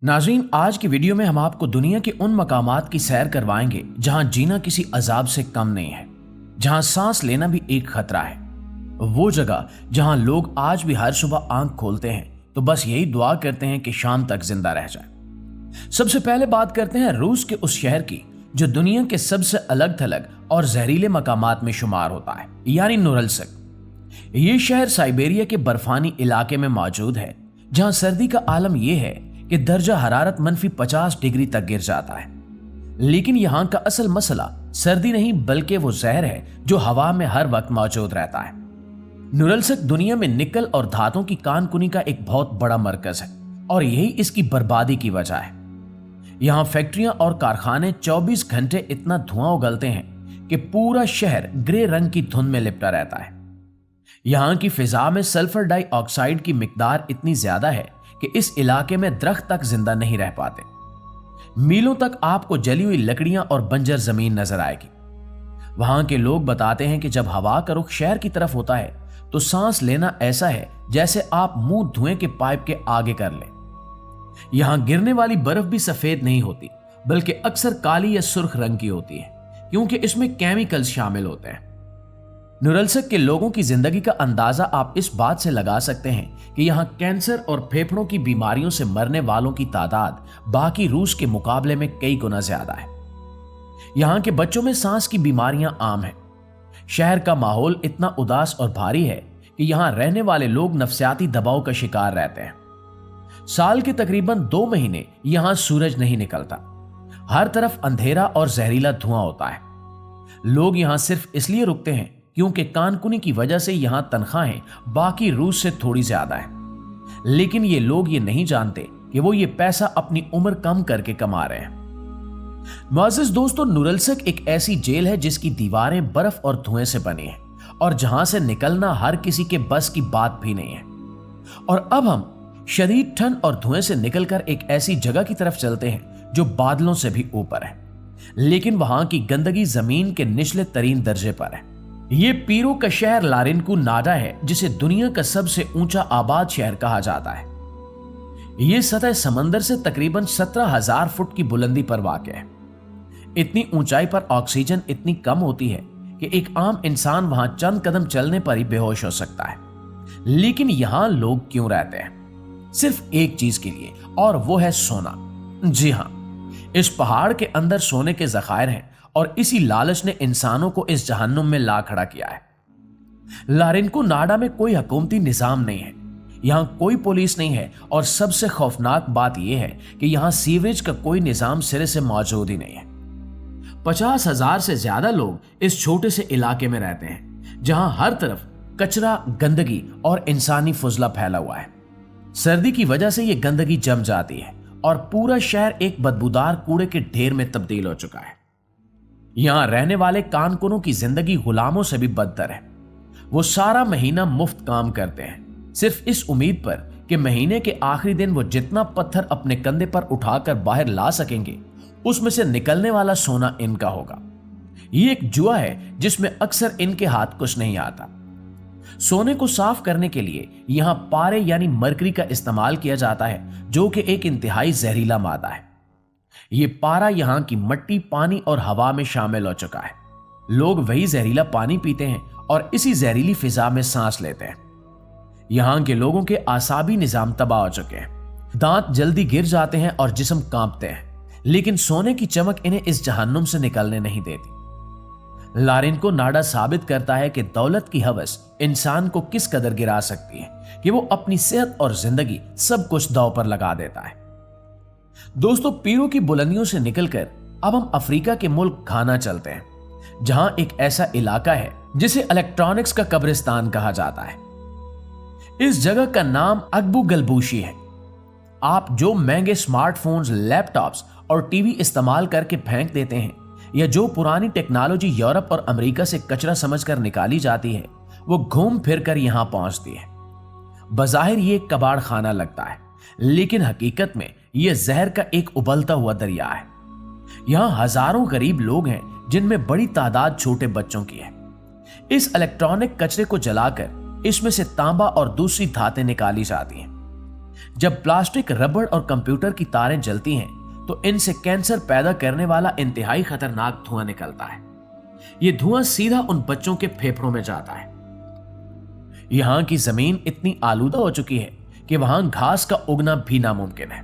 नाज़रीन, आज की वीडियो में हम आपको दुनिया के उन मकामात की सैर करवाएंगे जहां जीना किसी अजाब से कम नहीं है, जहां सांस लेना भी एक खतरा है। वो जगह जहां लोग आज भी हर सुबह आंख खोलते हैं तो बस यही दुआ करते हैं कि शाम तक जिंदा रह जाए। सबसे पहले बात करते हैं रूस के उस शहर की जो दुनिया के सबसे अलग थलग और जहरीले मकामात में शुमार होता है, यानी नोरिल्स्क। ये शहर साइबेरिया के बर्फानी इलाके में मौजूद है, जहां सर्दी का आलम यह है कि दर्जा हरारत -50 डिग्री तक गिर जाता है। लेकिन यहां का असल मसला सर्दी नहीं बल्कि वो जहर है जो हवा में हर वक्त मौजूद रहता है। नोरिल्स्क दुनिया में निकल और धातुओं की कानकुनी का एक बहुत बड़ा मरकज है और यही इसकी बर्बादी की वजह है। यहां फैक्ट्रियां और कारखाने 24 घंटे इतना धुआं उगलते हैं कि पूरा शहर ग्रे रंग की धुंध में लिपटा रहता है। यहां की फिजा में सल्फर डाइऑक्साइड की मिकदार इतनी ज्यादा है कि इस इलाके में दरख्त तक जिंदा नहीं रह पाते। मीलों तक आपको जली हुई लकड़ियां और बंजर जमीन नजर आएगी। वहां के लोग बताते हैं कि जब हवा का रुख शहर की तरफ होता है तो सांस लेना ऐसा है जैसे आप मुंह धुएं के पाइप के आगे कर लें। यहां गिरने वाली बर्फ भी सफेद नहीं होती बल्कि अक्सर काली या सुर्ख रंग की होती है, क्योंकि इसमें केमिकल्स शामिल होते हैं। नोरिल्स्क के लोगों की जिंदगी का अंदाजा आप इस बात से लगा सकते हैं कि यहां कैंसर और फेफड़ों की बीमारियों से मरने वालों की तादाद बाकी रूस के मुकाबले में कई गुना ज्यादा है। यहां के बच्चों में सांस की बीमारियां आम हैं। शहर का माहौल इतना उदास और भारी है कि यहां रहने वाले लोग नफसियाती दबाव का शिकार रहते हैं। साल के तकरीबन 2 महीने यहां सूरज नहीं निकलता। हर तरफ अंधेरा और जहरीला धुआं होता है। लोग यहां सिर्फ इसलिए रुकते हैं क्योंकि कानकुनी की वजह से यहां तनख्वाहें बाकी रूस से थोड़ी ज्यादा है। लेकिन ये लोग ये नहीं जानते कि वो ये पैसा अपनी उम्र कम करके कमा रहे हैं। मुअज़्ज़िज़ दोस्तों, नोरिल्स्क एक ऐसी जेल है जिसकी दीवारें बर्फ और धुएं से बनी है और जहां से निकलना हर किसी के बस की बात भी नहीं है। और अब हम शदीद ठंड और धुएं से निकलकर एक ऐसी जगह की तरफ चलते हैं जो बादलों से भी ऊपर है, लेकिन वहां की गंदगी जमीन के निचले तरीन दर्जे पर है। ये पीरो का शहर लारिनको नाडा है, जिसे दुनिया का सबसे ऊंचा आबाद शहर कहा जाता है। यह सतह समंदर से तकरीबन 17,000 फुट की बुलंदी पर वाक़ है। इतनी ऊंचाई पर ऑक्सीजन इतनी कम होती है कि एक आम इंसान वहां चंद कदम चलने पर ही बेहोश हो सकता है। लेकिन यहां लोग क्यों रहते हैं? सिर्फ एक चीज के लिए, और वो है सोना। जी हां, इस पहाड़ के अंदर सोने के ज़खायर हैं और इसी लालच ने इंसानों को इस जहन्नुम में ला खड़ा किया है। लारिनको नाडा में कोई हुकूमती निजाम नहीं है, यहां कोई पुलिस नहीं है और सबसे खौफनाक बात यह है कि यहां सीवरेज का कोई निजाम सिरे से मौजूद ही नहीं है। 50,000 से ज्यादा लोग इस छोटे से इलाके में रहते हैं जहां हर तरफ कचरा, गंदगी और इंसानी फुजला फैला हुआ है। सर्दी की वजह से यह गंदगी जम जाती है और पूरा शहर एक बदबूदार कूड़े के ढेर में तब्दील हो चुका है। यहां रहने वाले कानकुनों की जिंदगी गुलामों से भी बदतर है। वो सारा महीना मुफ्त काम करते हैं, सिर्फ इस उम्मीद पर कि महीने के आखिरी दिन वो जितना पत्थर अपने कंधे पर उठाकर बाहर ला सकेंगे उसमें से निकलने वाला सोना इनका होगा। ये एक जुआ है जिसमें अक्सर इनके हाथ कुछ नहीं आता। सोने को साफ करने के लिए यहां पारे यानी मरकरी का इस्तेमाल किया जाता है, जो कि एक इंतहाई जहरीला मादा है। ये पारा यहां की मिट्टी, पानी और हवा में शामिल हो चुका है। लोग वही जहरीला पानी पीते हैं और इसी जहरीली फिजा में सांस लेते हैं। यहां के लोगों के आसाबी निजाम तबाह हो चुके हैं। दांत जल्दी गिर जाते हैं और जिस्म कांपते हैं, लेकिन सोने की चमक इन्हें इस जहन्नुम से निकलने नहीं देती। लारिनको नाडा साबित करता है कि दौलत की हवस इंसान को किस कदर गिरा सकती है कि वो अपनी सेहत और जिंदगी सब कुछ दांव पर लगा देता है। दोस्तों, पीरो की बुलंदियों से निकलकर अब हम अफ्रीका के मुल्क घाना चलते हैं, जहां एक ऐसा इलाका है जिसे इलेक्ट्रॉनिक्स का कब्रिस्तान कहा जाता है। इस जगह का नाम अगबू गलबूशी है। आप जो महंगे स्मार्टफोन्स, लैपटॉप्स और टीवी इस्तेमाल करके फेंक देते हैं, या जो पुरानी टेक्नोलॉजी यूरोप और अमेरिका से कचरा समझकर निकाली जाती है, वो घूम फिर कर यहां पहुंचती है। बज़ाहिर ये कबाड़ खाना लगता है, लेकिन हकीकत में यह जहर का एक उबलता हुआ दरिया है। यहां हजारों गरीब लोग हैं जिनमें बड़ी तादाद छोटे बच्चों की है। इस इलेक्ट्रॉनिक कचरे को जलाकर इसमें से तांबा और दूसरी धातें निकाली जाती हैं। जब प्लास्टिक, रबड़ और कंप्यूटर की तारें जलती हैं तो इनसे कैंसर पैदा करने वाला इंतहाई खतरनाक धुआं निकलता है। यह धुआं सीधा उन बच्चों के फेफड़ों में जाता है। यहां की जमीन इतनी आलूदा हो चुकी है कि वहां घास का उगना भी नामुमकिन है।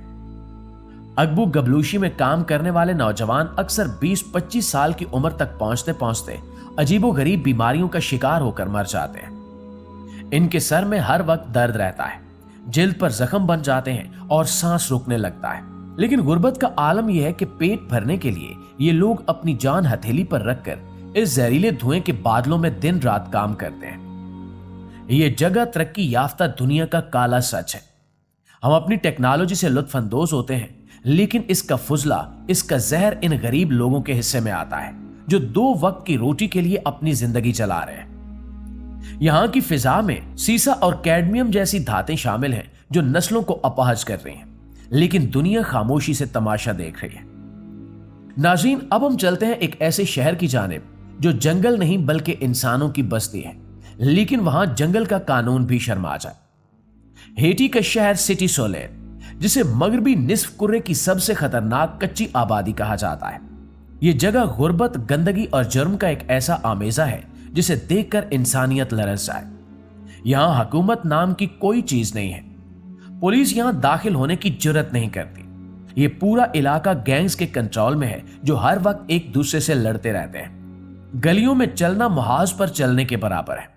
अकबू गबलूशी में काम करने वाले नौजवान अक्सर 20-25 साल की उम्र तक पहुंचते पहुंचते अजीबोगरीब बीमारियों का शिकार होकर मर जाते हैं। इनके सर में हर वक्त दर्द रहता है, जिल्द पर जख्म बन जाते हैं और सांस रुकने लगता है। लेकिन गुर्बत का आलम यह है कि पेट भरने के लिए ये लोग अपनी जान हथेली पर रखकर इस जहरीले धुएं के बादलों में दिन रात काम करते हैं। ये जगह तरक्की याफ्ता दुनिया का काला सच है। हम अपनी टेक्नोलॉजी से लुत्फ अंदोज होते हैं, लेकिन इसका फुजला, इसका जहर इन गरीब लोगों के हिस्से में आता है जो 2 वक्त की रोटी के लिए अपनी जिंदगी चला रहे हैं। यहां की फिजा में सीसा और कैडमियम जैसी धातें शामिल हैं जो नस्लों को अपाहज कर रही हैं, लेकिन दुनिया खामोशी से तमाशा देख रही है। नाज़रीन, अब हम चलते हैं एक ऐसे शहर की जानिब जो जंगल नहीं बल्कि इंसानों की बस्ती है, लेकिन वहां जंगल का कानून भी शर्मा जाए। हेटी का शहर सिटी सोलेल, जिसे मगरबी निस्फ कुर्रे की सबसे खतरनाक कच्ची आबादी कहा जाता है। यह जगह गुर्बत, गंदगी और जुर्म का एक ऐसा आमेजा है जिसे देखकर इंसानियत लरस जाए। यहां हुकूमत नाम की कोई चीज नहीं है। पुलिस यहां दाखिल होने की जुर्रत नहीं करती। यह पूरा इलाका गैंग्स के कंट्रोल में है जो हर वक्त एक दूसरे से लड़ते रहते हैं। गलियों में चलना मुहाज पर चलने के बराबर है।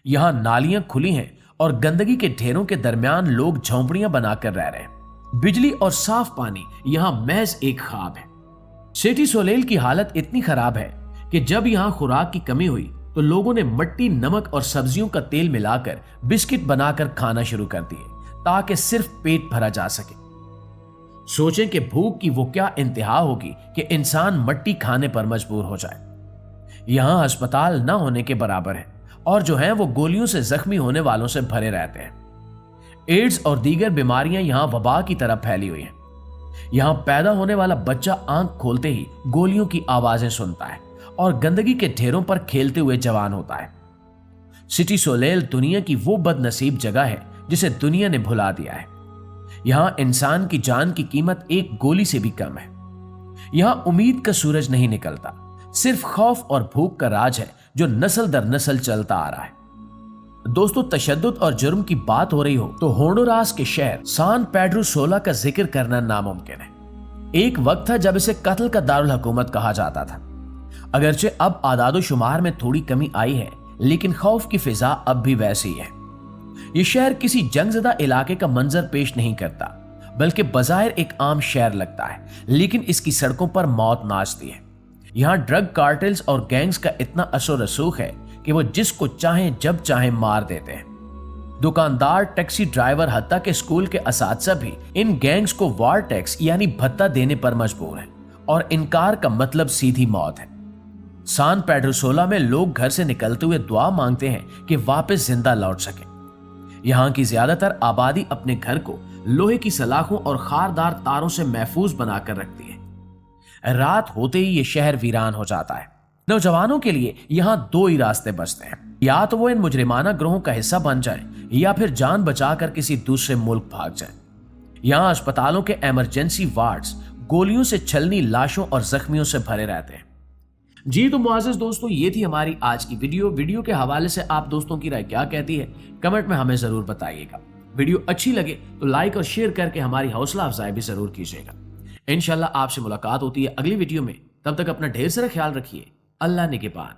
यहां नालियां खुली हैं और गंदगी के ढेरों के दरमियान लोग झोंपड़ियां बनाकर रह रहे हैं। बिजली और साफ पानी यहां महज एक ख्वाब है। सिटी सोलेल की हालत इतनी खराब है कि जब यहां खुराक की कमी हुई तो लोगों ने मट्टी, नमक और सब्जियों का तेल मिलाकर बिस्किट बनाकर खाना शुरू कर दिए ताकि सिर्फ पेट भरा जा सके। सोचें कि भूख की वो क्या इंतहा होगी कि इंसान मट्टी खाने पर मजबूर हो जाए। यहां अस्पताल न होने के बराबर है और जो हैं वो गोलियों से जख्मी होने वालों से भरे रहते हैं। एड्स और दीगर बीमारियां यहां वबा की तरह फैली हुई हैं। यहां पैदा होने वाला बच्चा आंख खोलते ही गोलियों की आवाजें सुनता है और गंदगी के ढेरों पर खेलते हुए जवान होता है। सिटी सोलेल दुनिया की वो बदनसीब जगह है जिसे दुनिया ने भुला दिया है। यहां इंसान की जान की कीमत एक गोली से भी कम है। यहां उम्मीद का सूरज नहीं निकलता, सिर्फ खौफ और भूख का राज है जो नस्ल दर नस्ल चलता आ रहा है। दोस्तों, तशद्दुद और जुर्म की बात हो रही हो तो होंडुरास के शहर सान पेड्रो सोला का जिक्र करना नामुमकिन है। एक वक्त था जब इसे कत्ल का दारुल हुकूमत कहा जाता था। अगरचे अब आदादो शुमार में थोड़ी कमी आई है, लेकिन खौफ की फिजा अब भी वैसी है। यह शहर किसी जंगजदा इलाके का मंजर पेश नहीं करता, बल्कि बज़ाहिर एक आम शहर लगता है, लेकिन इसकी सड़कों पर मौत नाचती है। यहां ड्रग कार्टेल्स और गैंग्स का इतना असर रसूख है कि वो जिसको चाहें जब चाहें मार देते हैं। दुकानदार, टैक्सी ड्राइवर, हत्ता के स्कूल के असातिज़ा भी इन गैंग्स को वार टैक्स यानी भत्ता देने पर मजबूर हैं और इनकार का मतलब सीधी मौत है। सान पेड्रो सोला में लोग घर से निकलते हुए दुआ मांगते हैं कि वापस जिंदा लौट सके। यहाँ की ज्यादातर आबादी अपने घर को लोहे की सलाखों और खारदार तारों से महफूज बनाकर रखती है। रात होते ही ये शहर वीरान हो जाता है। नौजवानों के लिए यहाँ 2 ही रास्ते बचते हैं, या तो वो इन मुजरिमाना ग्रोहों का हिस्सा बन जाए या फिर जान बचाकर किसी दूसरे मुल्क भाग जाए। यहाँ अस्पतालों के इमरजेंसी वार्ड्स गोलियों से छलनी लाशों और जख्मियों से भरे रहते हैं। जी तो मुआज़िज़ दोस्तों, ये थी हमारी आज की वीडियो के हवाले से आप दोस्तों की राय क्या कहती है कमेंट में हमें जरूर बताइएगा। वीडियो अच्छी लगे तो लाइक और शेयर करके हमारी हौसला अफजाई भी जरूर कीजिएगा। इंशाल्लाह आपसे मुलाकात होती है अगली वीडियो में। तब तक अपना ढेर सारा ख्याल रखिए। अल्लाह निगहबान।